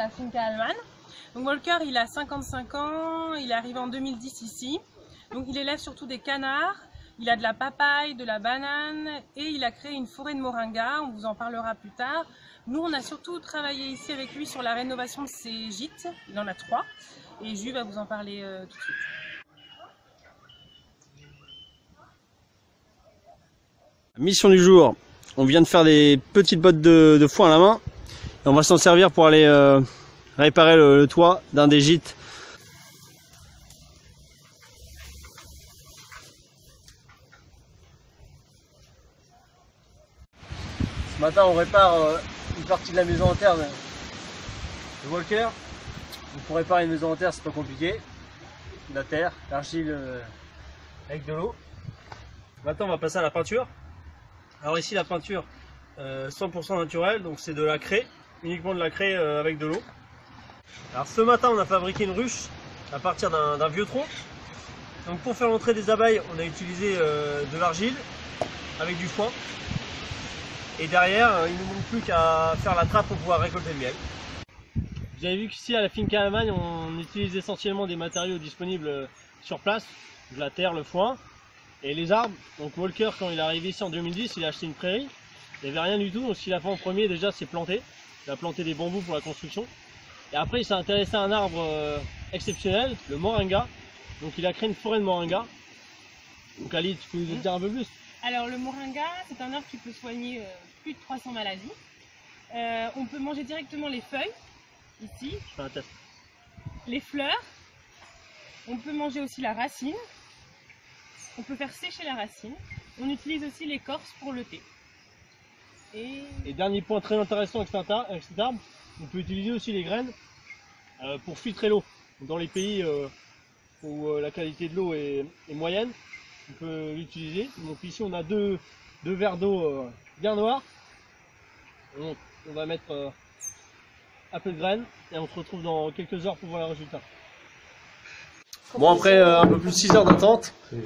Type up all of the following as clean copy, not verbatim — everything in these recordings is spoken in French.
la Finca Alman. Donc Walker, il a 55 ans, il est arrivé en 2010 ici. Donc il élève surtout des canards, il a de la papaye, de la banane et il a créé une forêt de moringa, on vous en parlera plus tard. Nous, on a surtout travaillé ici avec lui sur la rénovation de ses gîtes, il en a 3 et Jules va vous en parler tout de suite. Mission du jour, on vient de faire des petites bottes de foin à la main et on va s'en servir pour aller réparer le toit d'un des gîtes. Ce matin on répare une partie de la maison en terre de Walker. Donc pour réparer une maison en terre c'est pas compliqué, de la terre, l'argile avec de l'eau. Maintenant on va passer à la peinture. Alors ici la peinture 100% naturelle, donc c'est de la craie, uniquement de la craie avec de l'eau. Alors ce matin on a fabriqué une ruche à partir d'un vieux tronc. Donc pour faire l'entrée des abeilles on a utilisé de l'argile avec du foin. Et derrière il ne nous manque plus qu'à faire la trappe pour pouvoir récolter le miel. Vous avez vu qu'ici à la Finca Alman on utilise essentiellement des matériaux disponibles sur place, de la terre, le foin. Et les arbres, donc Walker quand il est arrivé ici en 2010, il a acheté une prairie, il n'y avait rien du tout, donc ce qu'il a fait en premier déjà c'est planter. Il a planté des bambous pour la construction. Et après il s'est intéressé à un arbre exceptionnel, le moringa. Donc il a créé une forêt de moringa. Donc Ali, tu peux nous dire un peu plus? Alors le moringa, c'est un arbre qui peut soigner plus de 300 maladies. On peut manger directement les feuilles, ici. Je fais un test. Les fleurs. On peut manger aussi la racine. On peut faire sécher la racine. On utilise aussi l'écorce pour le thé. Et dernier point très intéressant avec cet arbre, on peut utiliser aussi les graines pour filtrer l'eau. Dans les pays où la qualité de l'eau est moyenne, on peut l'utiliser. Donc ici on a deux verres d'eau bien noirs. On va mettre un peu de graines et on se retrouve dans quelques heures pour voir le résultat. Bon, après un peu plus de 6 heures d'attente, vous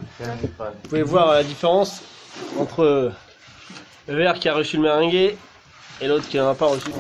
pouvez voir la différence entre le verre qui a reçu le meringué et l'autre qui n'en a pas reçu.